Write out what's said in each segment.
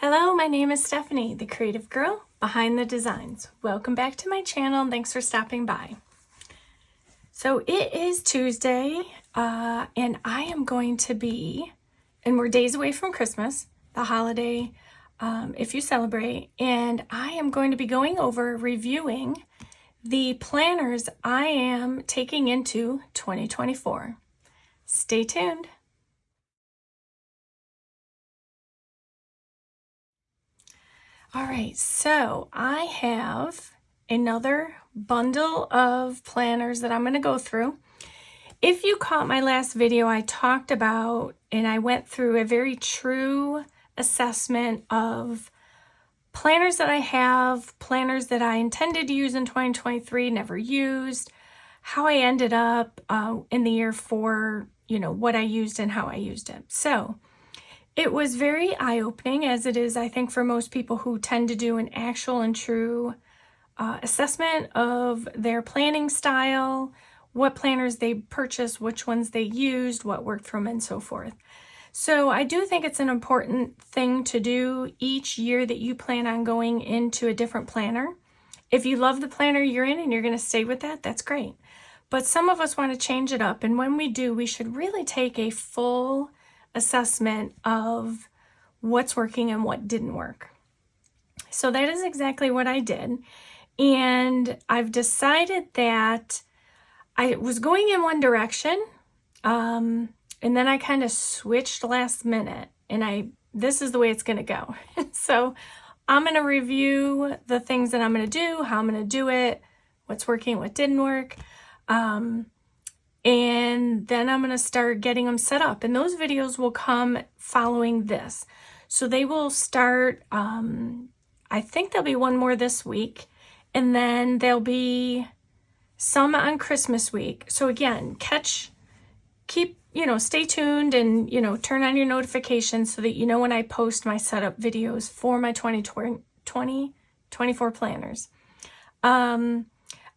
Hello, my name is Stephanie, the creative girl behind the designs. Welcome back to my channel and thanks for stopping by. So it is Tuesday and I am going to be, and we're days away from Christmas, the holiday, if you celebrate, and I am going to be going over reviewing the planners I am taking into 2024. Stay tuned. All right, so I have another bundle of planners that I'm going to go through. If you caught my last video, I talked about and I went through a very true assessment of planners that I have, planners that I intended to use in 2023, never used, how I ended up in the year for, what I used and how I used it. So it was very eye-opening, as it is, I think, for most people who tend to do an actual and true assessment of their planning style, what planners they purchased, which ones they used, what worked for them, and so forth. So I do think it's an important thing to do each year that you plan on going into a different planner. If you love the planner you're in and you're going to stay with that, that's great. But some of us want to change it up, and when we do, we should really take a full assessment of what's working and what didn't work. So that is exactly what I did. And I've decided that I was going in one direction, and then I kind of switched last minute, and this is the way it's going to go. So I'm going to review the things that I'm going to do, how I'm going to do it, what's working, what didn't work. And then I'm going to start getting them set up. And those videos will come following this. So they will start, I think there'll be one more this week. And then there'll be some on Christmas week. So again, stay tuned and, turn on your notifications so that you know when I post my setup videos for my 2024 planners. I'm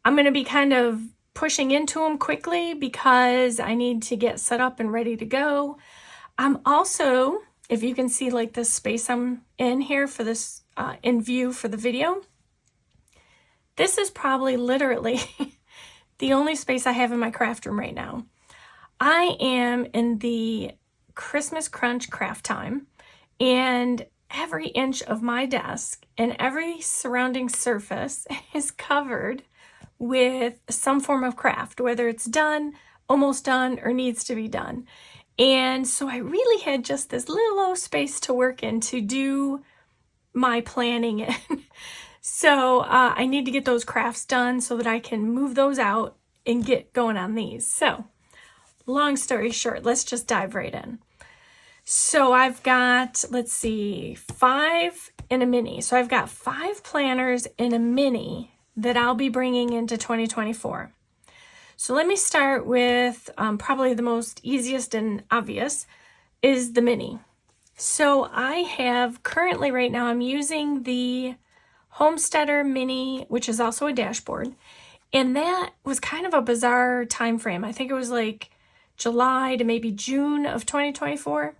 going to be kind of pushing into them quickly because I need to get set up and ready to go. I'm also, if you can see like this space I'm in here for this in view for the video, this is probably literally the only space I have in my craft room right now. I am in the Christmas crunch craft time, and every inch of my desk and every surrounding surface is covered with some form of craft, whether it's done, almost done, or needs to be done. And so I really had just this little old space to work in to do my planning in. So I need to get those crafts done so that I can move those out and get going on these. So long story short, let's just dive right in. So I've got, 5 in a mini. So I've got 5 planners in a mini that I'll be bringing into 2024. So let me start with probably the most easiest and obvious is the mini. So I have currently right now, I'm using the Homesteader Mini, which is also a dashboard. And that was kind of a bizarre time frame. I think it was like July to maybe June of 2024.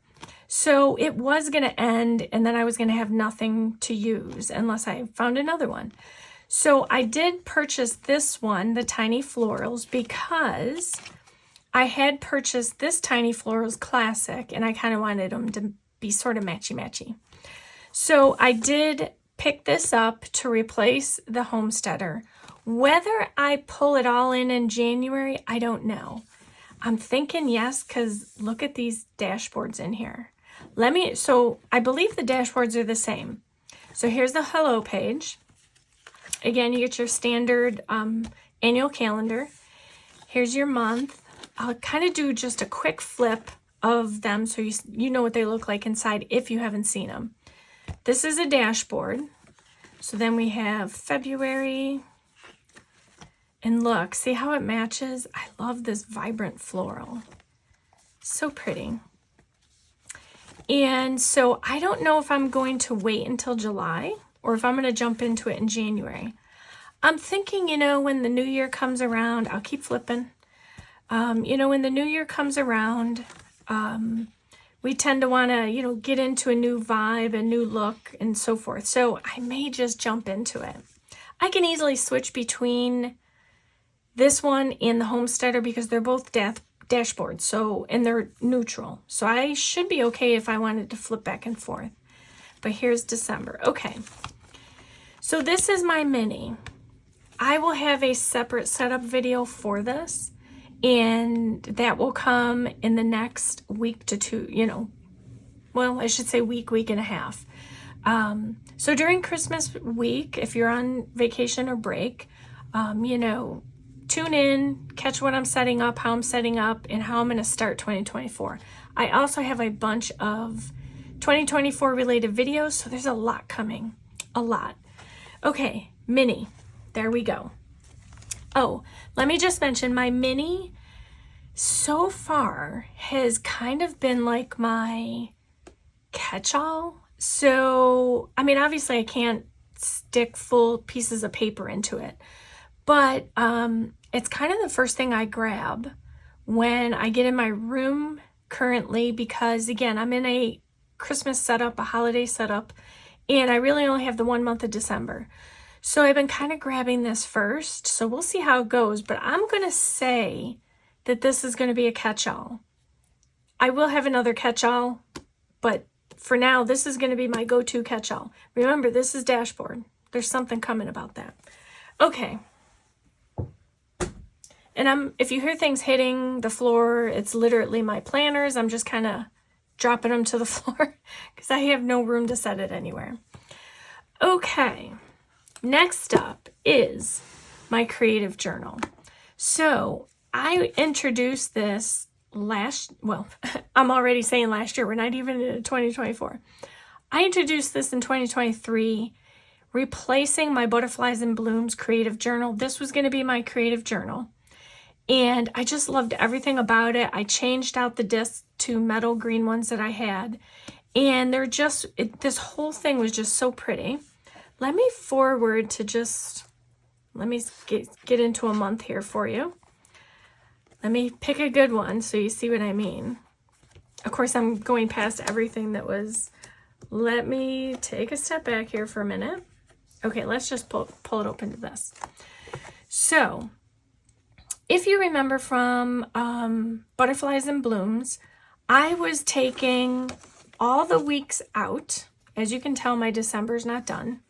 So it was going to end, and then I was going to have nothing to use unless I found another one. So I did purchase this one, the Tiny Florals, because I had purchased this Tiny Florals Classic, and I kind of wanted them to be sort of matchy-matchy. So I did pick this up to replace the Homesteader. Whether I pull it all in January, I don't know. I'm thinking yes, because look at these dashboards in here. So I believe the dashboards are the same. So here's the hello page. Again, you get your standard annual calendar. Here's your month. I'll kind of do just a quick flip of them so you know what they look like inside if you haven't seen them. This is a dashboard. So then we have February. And look, see how it matches? I love this vibrant floral. So pretty. And so I don't know if I'm going to wait until July or if I'm going to jump into it in January. I'm thinking, when the new year comes around, I'll keep flipping. When the new year comes around, we tend to want to, you know, get into a new vibe, a new look, and so forth. So I may just jump into it. I can easily switch between this one and the Homesteader because they're both dashboards, so, and they're neutral. So I should be okay if I wanted to flip back and forth. But here's December. Okay. So this is my mini. I will have a separate setup video for this, and that will come in the next week to two, you know, well, I should say week and a half. So during Christmas week, if you're on vacation or break, you know, tune in, catch what I'm setting up, how I'm setting up, and how I'm going to start 2024. I also have a bunch of 2024 related videos, so there's a lot coming, a lot. Okay, mini, there we go. Oh, let me just mention my mini so far has kind of been like my catch-all. So, I mean, obviously I can't stick full pieces of paper into it, but it's kind of the first thing I grab when I get in my room currently because, again, I'm in a Christmas setup, a holiday setup, and I really only have the 1 month of December. So I've been kind of grabbing this first, so we'll see how it goes, but I'm going to say that this is going to be a catch-all. I will have another catch-all, but for now, this is going to be my go-to catch-all. Remember, this is dashboard. There's something coming about that. Okay. And if you hear things hitting the floor, it's literally my planners. I'm just kind of dropping them to the floor because I have no room to set it anywhere. Okay. Next up is my creative journal. So I introduced this I'm already saying last year. We're not even in 2024. I introduced this in 2023, replacing my Butterflies and Blooms creative journal. This was going to be my creative journal. And I just loved everything about it. I changed out the discs to metal green ones that I had. And they're just, this whole thing was just so pretty. Let me forward to let me get into a month here for you. Let me pick a good one so you see what I mean. Of course, I'm going past everything that was, let me take a step back here for a minute. Okay, let's just pull it open to this. So, if you remember from Butterflies and Blooms, I was taking all the weeks out. As you can tell, my December's not done.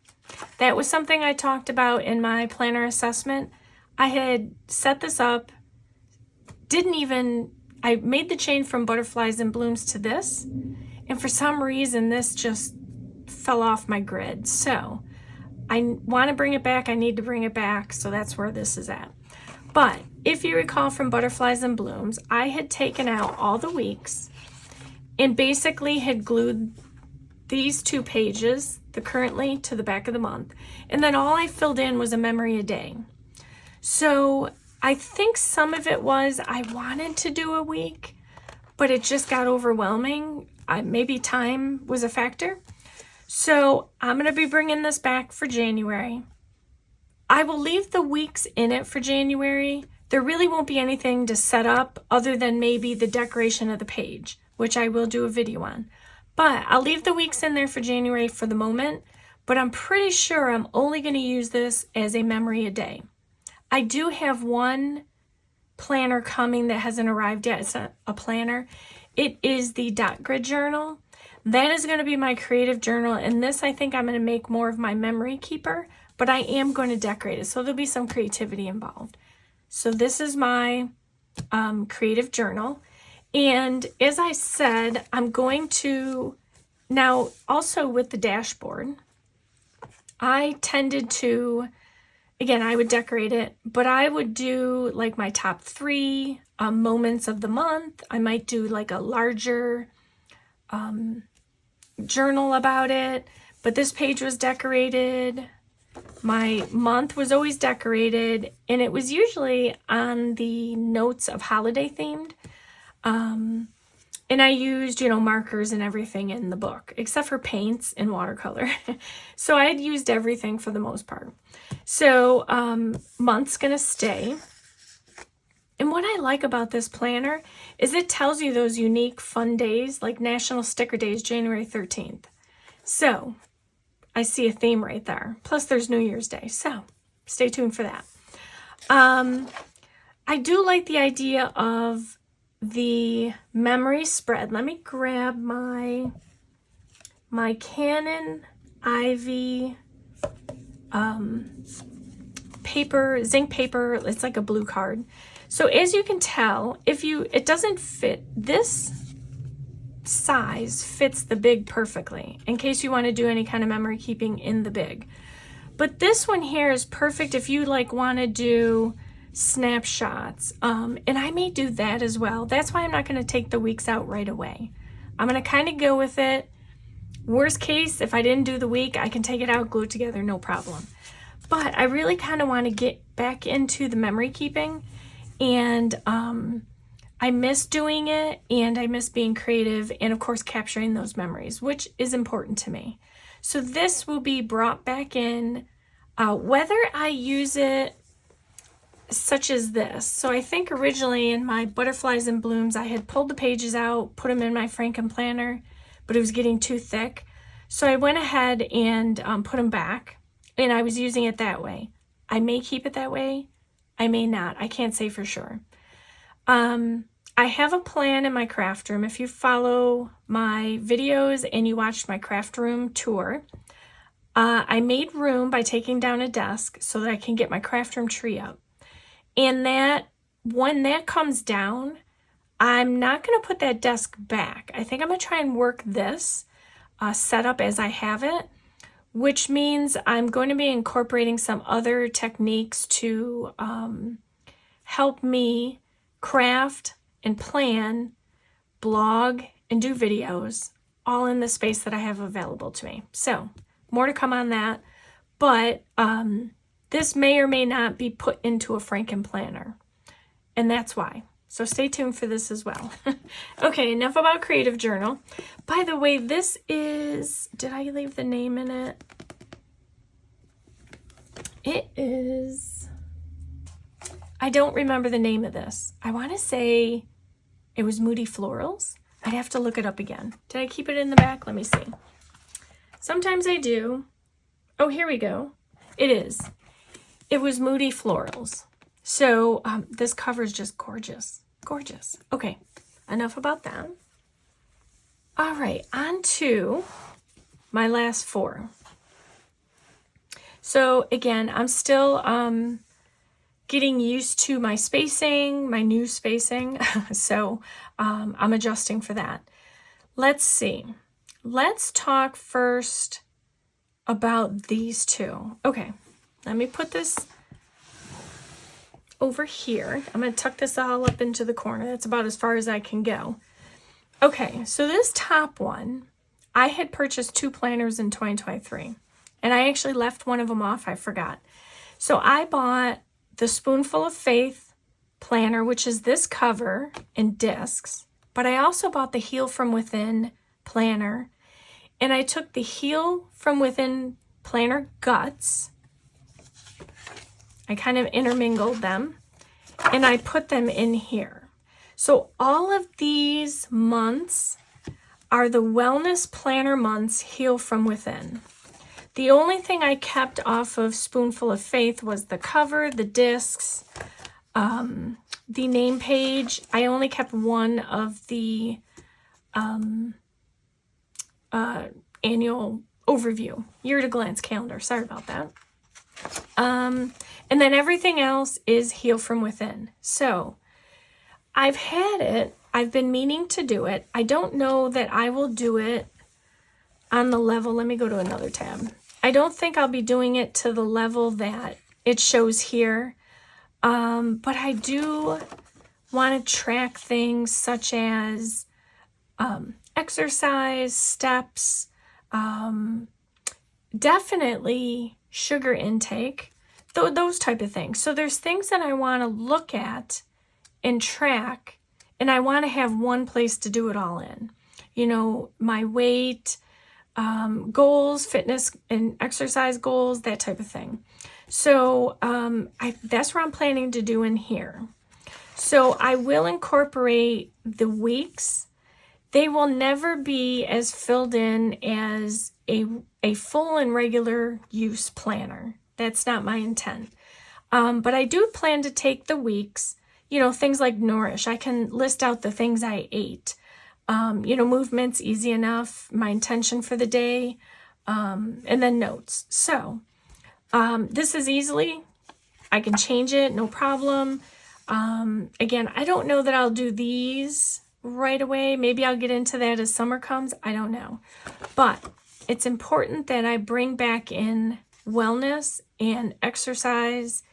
That was something I talked about in my planner assessment. I had set this up, I made the change from Butterflies and Blooms to this, and for some reason this just fell off my grid. So I want to bring it back, I need to bring it back, so that's where this is at. But if you recall from Butterflies and Blooms, I had taken out all the weeks and basically had glued these 2 pages, the currently, to the back of the month. And then all I filled in was a memory a day. So I think some of it was I wanted to do a week, but it just got overwhelming. Maybe time was a factor. So I'm going to be bringing this back for January. I will leave the weeks in it for January. There really won't be anything to set up other than maybe the decoration of the page, which I will do a video on. But I'll leave the weeks in there for January for the moment, but I'm pretty sure I'm only going to use this as a memory a day. I do have one planner coming that hasn't arrived yet. It's a planner. It is the Dot Grid Journal. That is going to be my creative journal, and this I think I'm going to make more of my memory keeper, but I am going to decorate it, so there'll be some creativity involved. So this is my creative journal, and as I said, I'm going to, now also with the dashboard, I tended to, again, I would decorate it, but I would do like my top 3 moments of the month. I might do like a larger journal about it, but this page was decorated. My month was always decorated, and it was usually on the notes of holiday themed. And I used, markers and everything in the book, except for paints and watercolor. So I had used everything for the most part. So month's going to stay. And what I like about this planner is it tells you those unique fun days, like National Sticker Day is January 13th. So I see a theme right there. Plus there's New Year's Day. So stay tuned for that. I do like the idea of the memory spread. Let me grab my Canon Ivy paper, zinc paper. It's like a blue card. So as you can tell, it doesn't fit, this size fits the big perfectly in case you want to do any kind of memory keeping in the big. But this one here is perfect if you like want to do snapshots. And I may do that as well. That's why I'm not going to take the weeks out right away. I'm going to kind of go with it. Worst case, if I didn't do the week, I can take it out, glue it together, no problem. But I really kind of want to get back into the memory keeping. And I miss doing it, and I miss being creative, and of course capturing those memories, which is important to me. So this will be brought back in, whether I use it such as this. So I think originally in my Butterflies and Blooms, I had pulled the pages out, put them in my Frankenplanner, but it was getting too thick. So I went ahead and put them back, and I was using it that way. I may keep it that way. I may not. I can't say for sure. I have a plan in my craft room. If you follow my videos and you watched my craft room tour, I made room by taking down a desk so that I can get my craft room tree up. And when that comes down, I'm not going to put that desk back. I think I'm going to try and work this setup as I have it, which means I'm going to be incorporating some other techniques to help me craft and plan, blog, and do videos, all in the space that I have available to me. So more to come on that, but this may or may not be put into a Frankenplanner, and that's why. So stay tuned for this as well. Okay, enough about Creative Journal. By the way, this is, did I leave the name in it? It is, I don't remember the name of this. I want to say it was Moody Florals. I'd have to look it up again. Did I keep it in the back? Let me see. Sometimes I do. Oh, here we go. It is. It was Moody Florals. So this cover is just gorgeous. Gorgeous. Okay, enough about that. All right, on to my last four. So again, I'm still getting used to my spacing, my new spacing. So I'm adjusting for that. Let's see. Let's talk first about these two. Okay, let me put this over here. I'm going to tuck this all up into the corner. That's about as far as I can go. Okay, so this top one, I had purchased 2 planners in 2023, and I actually left one of them off. I forgot. So I bought the Spoonful of Faith planner, which is this cover and discs, but I also bought the Heal From Within planner, and I took the Heal From Within planner guts. I kind of intermingled them, and I put them in here. So all of these months are the Wellness Planner months, Heal From Within. The only thing I kept off of Spoonful of Faith was the cover, the discs, the name page. I only kept one of the annual overview, year-to-glance calendar. Sorry about that. And then everything else is Heal From Within. So I've had it. I've been meaning to do it. I don't know that I will do it on the level. Let me go to another tab. I don't think I'll be doing it to the level that it shows here. But I do want to track things such as exercise, steps, definitely sugar intake, those type of things. So there's things that I want to look at and track, and I want to have one place to do it all in. You know, my weight, goals, fitness and exercise goals, that type of thing. So that's what I'm planning to do in here. So I will incorporate the weeks. They will never be as filled in as a full and regular use planner. That's not my intent. But I do plan to take the weeks, things like nourish. I can list out the things I ate. Movements, easy enough, my intention for the day, and then notes. So this is easily, I can change it, no problem. Again, I don't know that I'll do these right away. Maybe I'll get into that as summer comes. I don't know. But it's important that I bring back in wellness and exercise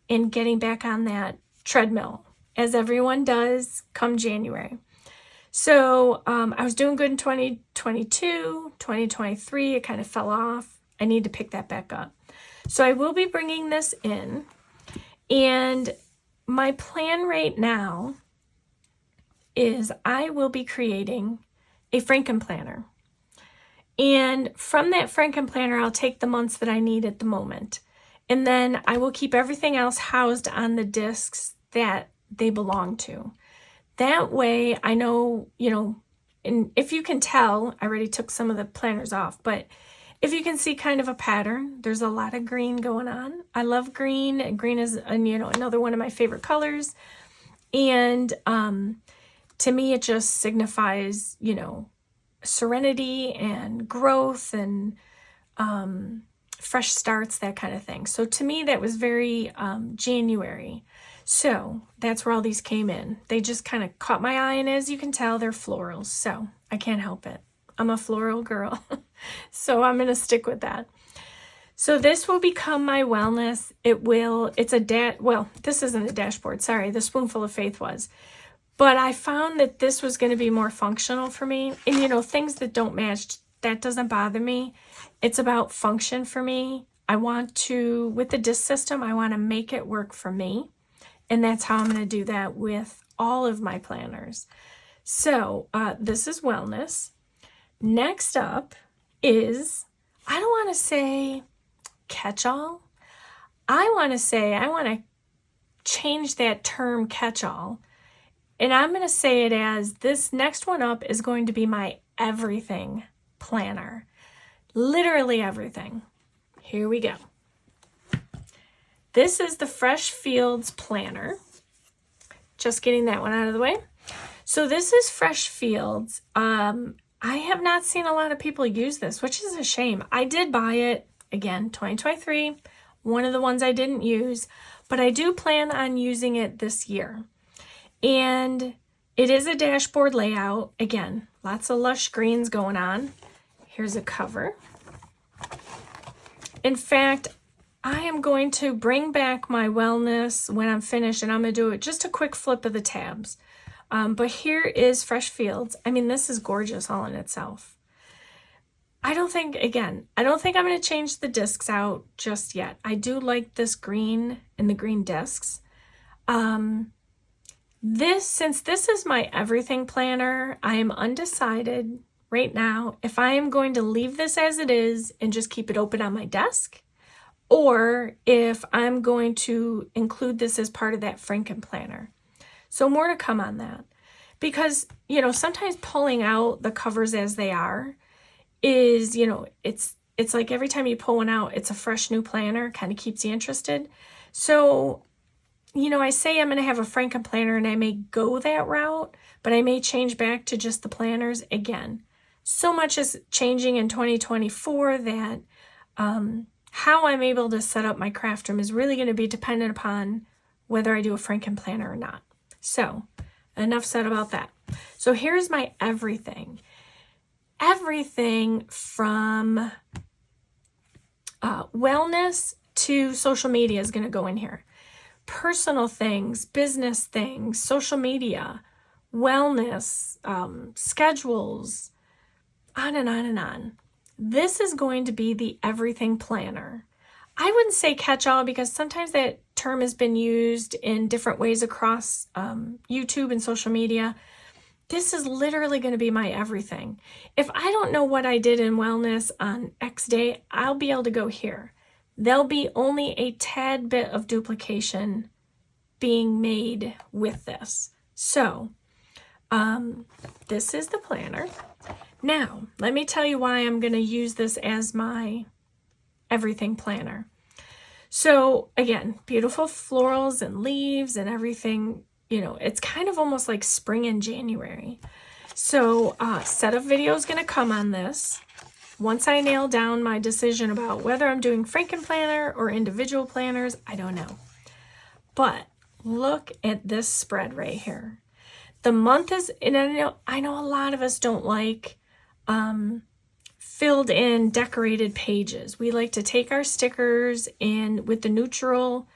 and getting back on that treadmill, as everyone does come January. So I was doing good in 2022, 2023, it kind of fell off. I need to pick that back up. So I will be bringing this in, and my plan right now is I will be creating a Frankenplanner. And from that Frankenplanner, I'll take the months that I need at the moment. And then I will keep everything else housed on the discs that they belong to. That way I know, and if you can tell, I already took some of the planners off, but if you can see kind of a pattern, there's a lot of green going on. I love green. Green is, another one of my favorite colors. And to me, it just signifies, serenity and growth and fresh starts, that kind of thing. So to me, that was very January. So that's where all these came in. They just kind of caught my eye, and as you can tell, they're florals. So I can't help it. I'm a floral girl. So I'm going to stick with that. So this will become my wellness. This isn't a dashboard. Sorry, the Spoonful of Faith was. But I found that this was going to be more functional for me. And, things that don't match, that doesn't bother me. It's about function for me. I want to, with the disc system, I want to make it work for me. And that's how I'm going to do that with all of my planners. So this is wellness. Next up is, I don't want to say catch-all. I want to change that term catch-all. And I'm going to say it as, this next one up is going to be my everything planner. Literally everything. Here we go. This is the Fresh Fields Planner. Just getting that one out of the way. So this is Fresh Fields. I have not seen a lot of people use this, which is a shame. I did buy it, again, 2023, one of the ones I didn't use, but I do plan on using it this year. And it is a dashboard layout. Again, lots of lush greens going on. Here's a cover. In fact, I am going to bring back my wellness when I'm finished, and I'm going to do it just a quick flip of the tabs. But here is Fresh Fields. I mean, this is gorgeous all in itself. I don't think I'm going to change the discs out just yet. I do like this green and the green discs. Since this is my everything planner, I am undecided right now if I am going to leave this as it is and just keep it open on my desk, or if I'm going to include this as part of that Frankenplanner. So more to come on that. Because, sometimes pulling out the covers as they are is, it's like every time you pull one out, it's a fresh new planner, kind of keeps you interested. So, I say I'm going to have a Frankenplanner and I may go that route, but I may change back to just the planners again. So much is changing in 2024 that how I'm able to set up my craft room is really going to be dependent upon whether I do a Frankenplanner or not. So enough said about that. So here's my everything. Everything from wellness to social media is going to go in here. Personal things, business things, social media, wellness, schedules, on and on and on. This is going to be the everything planner. I wouldn't say catch-all because sometimes that term has been used in different ways across YouTube and social media. This is literally going to be my everything. If I don't know what I did in wellness on X day, I'll be able to go here. There'll be only a tad bit of duplication being made with this. So this is the planner. Now, let me tell you why I'm going to use this as my everything planner. So again, beautiful florals and leaves and everything, you know, it's kind of almost like spring in January. So set of videos going to come on this. Once I nail down my decision about whether I'm doing Frankenplanner or individual planners, I don't know. But look at this spread right here. The month is, and I know a lot of us don't like filled in decorated pages. We like to take our stickers and with the neutral,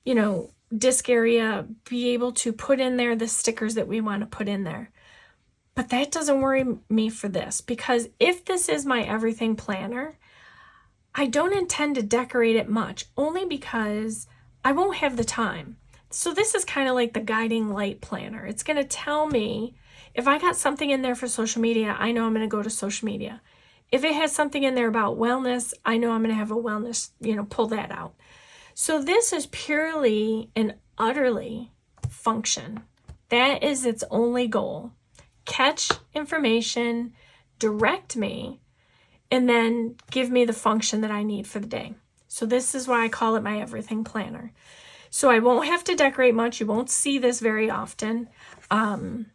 you know, disc area, be able to put in there the stickers that we want to put in there. But that doesn't worry me for this, because if this is my everything planner, I don't intend to decorate it much, only because I won't have the time. So this is kind of like the guiding light planner. It's going to tell me if I got something in there for social media, I know I'm going to go to social media. If it has something in there about wellness, I know I'm going to have a wellness, you know, pull that out. So this is purely and utterly function. That is its only goal. Catch information, direct me, and then give me the function that I need for the day. So this is why I call it my everything planner. So I won't have to decorate much. You won't see this very often. You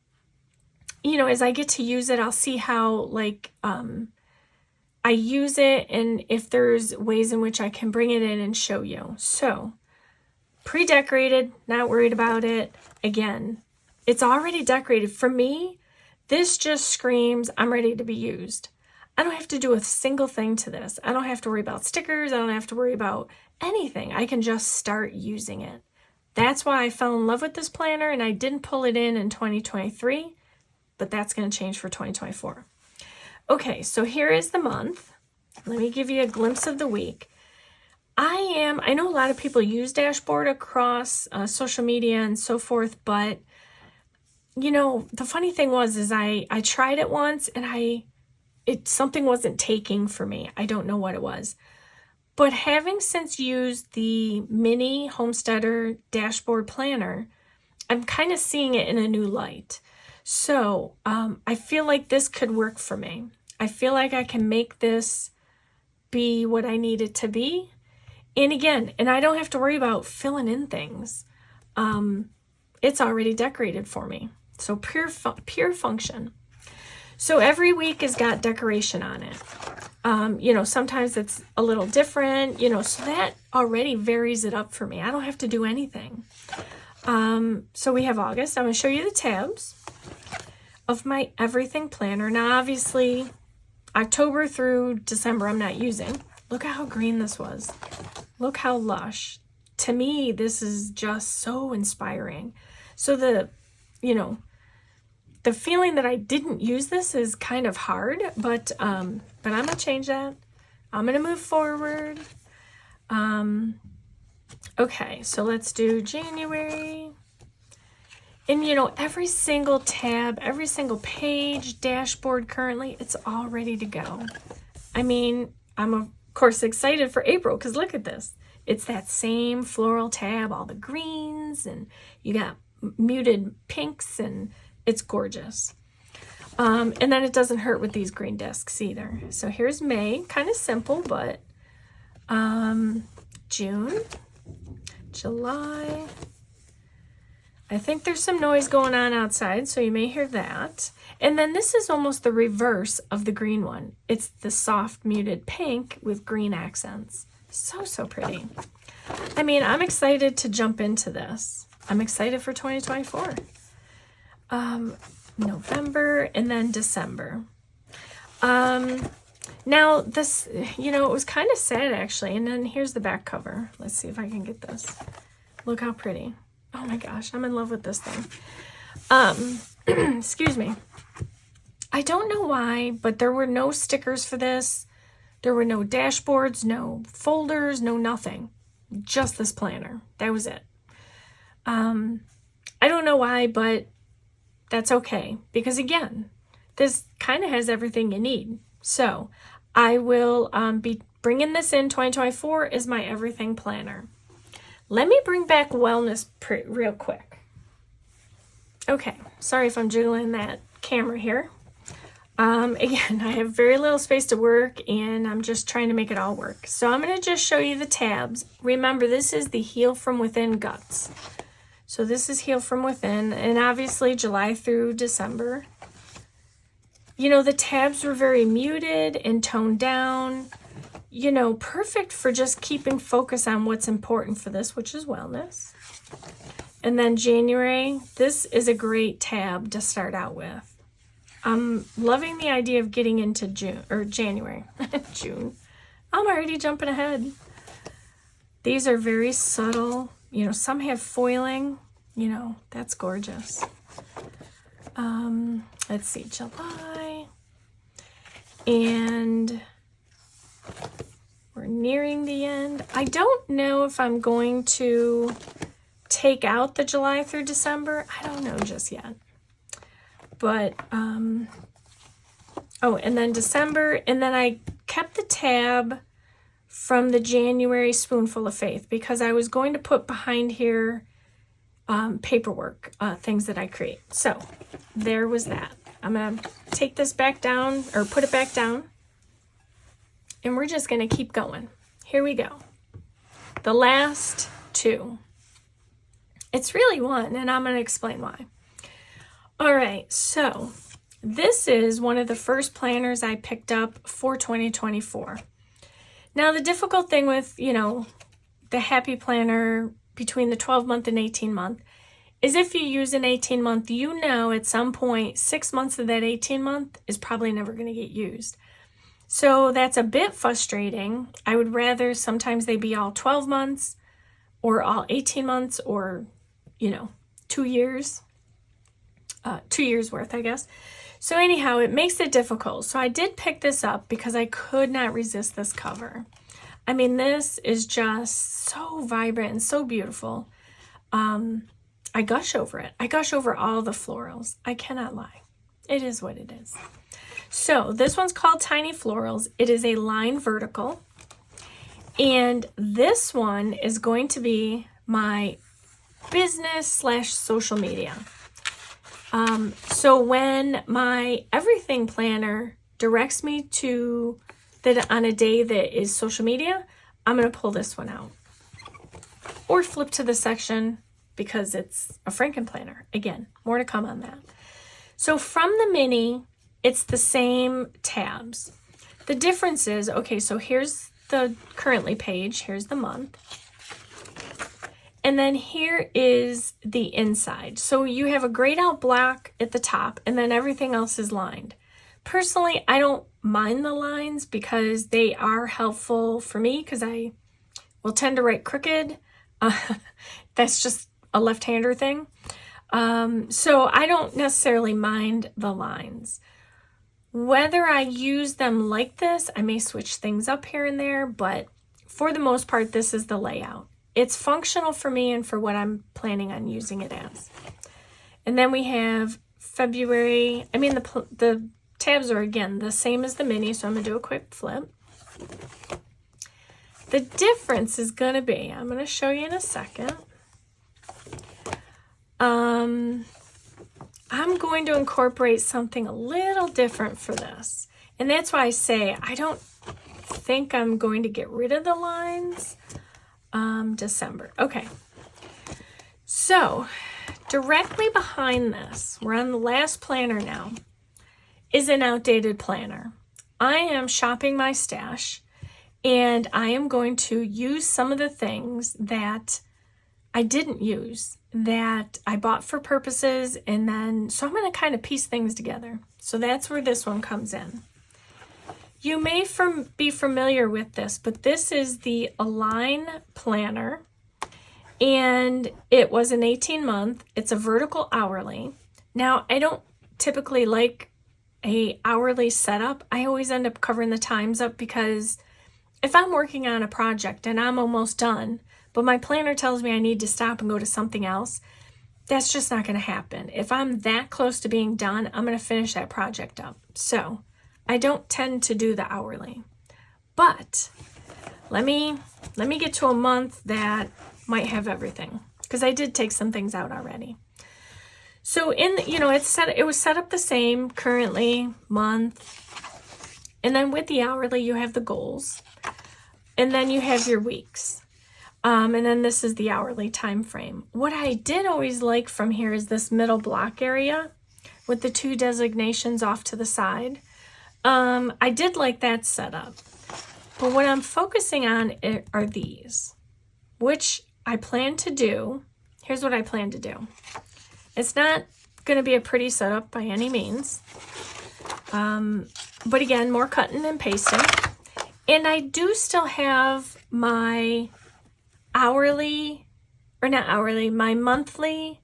know, as I get to use it, I'll see how I use it and if there's ways in which I can bring it in and show you. So pre-decorated, not worried about it. Again, it's already decorated. For me, this just screams, I'm ready to be used. I don't have to do a single thing to this. I don't have to worry about stickers. I don't have to worry about anything. I can just start using it. That's why I fell in love with this planner, and I didn't pull it in 2023, but that's going to change for 2024. Okay, so here is the month. Let me give you a glimpse of the week. I know a lot of people use Dashboard across social media and so forth, but you know, the funny thing is I tried it once and something wasn't taking for me. I don't know what it was. But having since used the mini Homesteader Dashboard Planner, I'm kind of seeing it in a new light. So I feel like this could work for me. I feel like I can make this be what I need it to be. And again, I don't have to worry about filling in things. It's already decorated for me. So pure function. So every week has got decoration on it. You know, sometimes it's a little different, you know, so that already varies it up for me. I don't have to do anything. So we have August. I'm going to show you the tabs of my everything planner. Now, obviously, October through December, I'm not using. Look at how green this was. Look how lush. To me, this is just so inspiring. So the feeling that I didn't use this is kind of hard, but I'm going to change that. I'm going to move forward. Okay, so let's do January. And you know, every single tab, every single page, dashboard currently, it's all ready to go. I mean, I'm of course excited for April because look at this. It's that same floral tab, all the greens, and you got muted pinks, and it's gorgeous. And then it doesn't hurt with these green discs either. So here's May, kind of simple, but June, July. I think there's some noise going on outside, so you may hear that. And then this is almost the reverse of the green one. It's the soft muted pink with green accents. So, so pretty. I mean, I'm excited to jump into this. I'm excited for 2024. November and then December. Now this, you know, it was kind of sad actually. And then here's the back cover. Let's see if I can get this. Look how pretty. Oh my gosh, I'm in love with this thing. Excuse me. I don't know why, but there were no stickers for this. There were no dashboards, no folders, no nothing. Just this planner. That was it. I don't know why, but that's okay. Because again, this kind of has everything you need. So I will be bringing this in 2024 as my everything planner. Let me bring back wellness real quick. Okay, sorry if I'm jiggling that camera here. Again, I have very little space to work and I'm just trying to make it all work. So I'm going to just show you the tabs. Remember, this is the Heal From Within Guts. So this is Heal From Within, and obviously July through December. You know, the tabs were very muted and toned down. You know, perfect for just keeping focus on what's important for this, which is wellness. And then January, this is a great tab to start out with. I'm loving the idea of getting into January. June. I'm already jumping ahead. These are very subtle. You know, some have foiling. You know, that's gorgeous. Let's see, July. And we're nearing the end. I don't know if I'm going to take out the July through December. I don't know just yet. But, oh, and then December, and then I kept the tab from the January Spoonful of Faith because I was going to put behind here paperwork, things that I create. So there was that. I'm going to take this back down, or put it back down, and we're just going to keep going. Here we go. The last two. It's really one, and I'm going to explain why. All right, so this is one of the first planners I picked up for 2024. Now, the difficult thing with, you know, the Happy Planner between the 12-month and 18-month is if you use an 18-month, you know at some point 6 months of that 18-month is probably never going to get used. So that's a bit frustrating. I would rather sometimes they be all 12 months or all 18 months or, you know, 2 years. 2 years worth, I guess. So anyhow, it makes it difficult. So I did pick this up because I could not resist this cover. I mean, this is just so vibrant and so beautiful. I gush over it. I gush over all the florals. I cannot lie. It is what it is. So this one's called Tiny Florals. It is a line vertical. And this one is going to be my business/social media. So when my everything planner directs me to that on a day that is social media, I'm going to pull this one out or flip to the section because it's a Frankenplanner. Again, more to come on that. So from the mini, it's the same tabs. The difference is, okay, so here's the currently page. Here's the month. And then here is the inside. So you have a grayed out block at the top and then everything else is lined. Personally, I don't mind the lines because they are helpful for me because I will tend to write crooked. That's just a left-hander thing. So I don't necessarily mind the lines. Whether I use them like this, I may switch things up here and there, but for the most part, this is the layout. It's functional for me and for what I'm planning on using it as. And then we have February. I mean, the tabs are, again, the same as the mini, so I'm going to do a quick flip. The difference is going to be, I'm going to show you in a second. I'm going to incorporate something a little different for this. And that's why I say I don't think I'm going to get rid of the lines. December. Okay. So directly behind this, we're on the last planner now, is an outdated planner. I am shopping my stash and I am going to use some of the things that I didn't use that I bought for purposes, and then so I'm going to kind of piece things together. So that's where this one comes in. You may be familiar with this, but this is the Align Planner, and it was an 18-month. It's a vertical hourly. Now, I don't typically like a hourly setup. I always end up covering the times up because if I'm working on a project and I'm almost done, but my planner tells me I need to stop and go to something else, that's just not going to happen. If I'm that close to being done, I'm going to finish that project up. So I don't tend to do the hourly, but let me get to a month that might have everything, because I did take some things out already. So it was set up the same currently, month, and then with the hourly you have the goals, and then you have your weeks, and then this is the hourly time frame. What I did always like from here is this middle block area with the 2 designations off to the side. I did like that setup, but what I'm focusing on are these, which I plan to do. Here's what I plan to do. It's not going to be a pretty setup by any means. But again, more cutting and pasting. And I do still have my my monthly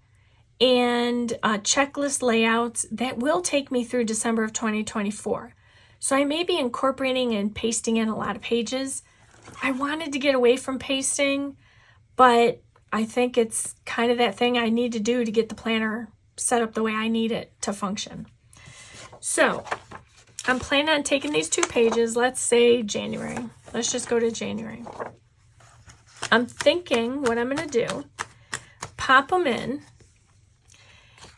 and checklist layouts that will take me through December of 2024. So I may be incorporating and pasting in a lot of pages. I wanted to get away from pasting, but I think it's kind of that thing I need to do to get the planner set up the way I need it to function. So I'm planning on taking these 2 pages, let's say January. Let's just go to January. I'm thinking what I'm going to do, pop them in.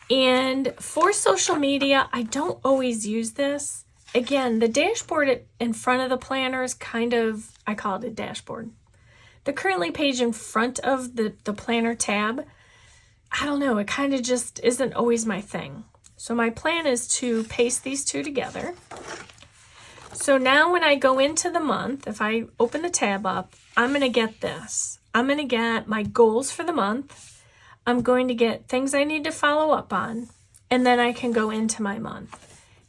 And for social media, I don't always use this. Again, the dashboard in front of the planner is kind of, I call it a dashboard. The currently page in front of the planner tab, I don't know, it kind of just isn't always my thing. So my plan is to paste these 2 together. So now when I go into the month, if I open the tab up, I'm going to get this. I'm going to get my goals for the month. I'm going to get things I need to follow up on, and then I can go into my month.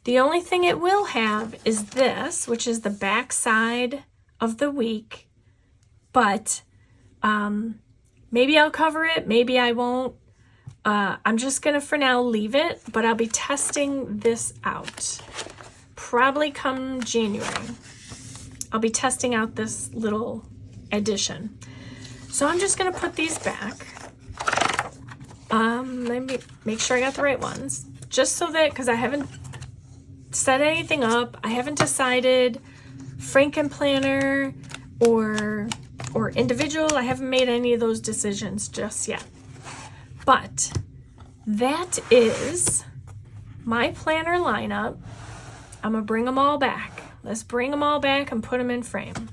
The only thing it will have is this, which is the back side of the week. But maybe I'll cover it, maybe I won't. I'm just going to, for now, leave it, but I'll be testing this out. Probably come January. I'll be testing out this little addition. So I'm just going to put these back. Let me make sure I got the right ones. Just so that, because I haven't set anything up, I haven't decided Frankenplanner or individual. I haven't made any of those decisions just yet. But that is my planner lineup. I'm going to bring them all back. Let's bring them all back and put them in frame.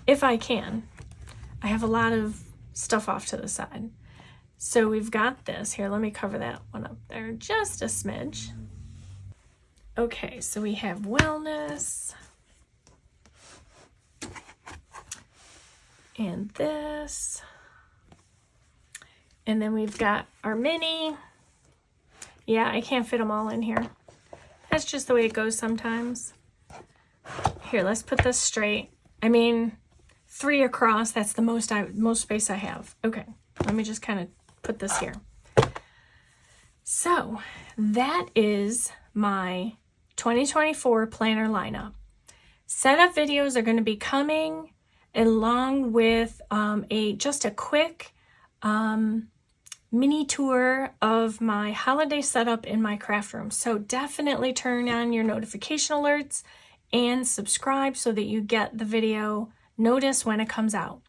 If I can. I have a lot of stuff off to the side. So we've got this. Here, let me cover that one up there just a smidge. Okay, so we have wellness. And this, and then we've got our mini. Yeah, I can't fit them all in here. That's just the way it goes sometimes. Here, let's put this straight. I mean, 3 across, that's the most space I have. Okay, let me just kind of put this here. So that is my 2024 planner lineup. Setup videos are going to be coming along with just a quick mini tour of my holiday setup in my craft room. So definitely turn on your notification alerts and subscribe so that you get the video notice when it comes out.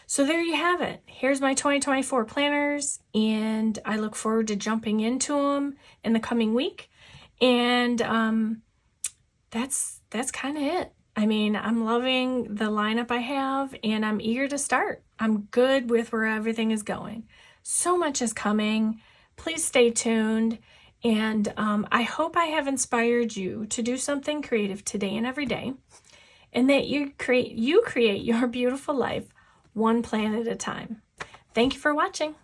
So there you have it. Here's my 2024 planners, and I look forward to jumping into them in the coming week. And that's kind of it. I mean, I'm loving the lineup I have, and I'm eager to start. I'm good with where everything is going. So much is coming. Please stay tuned. And I hope I have inspired you to do something creative today and every day, and that you create your beautiful life one plan at a time. Thank you for watching.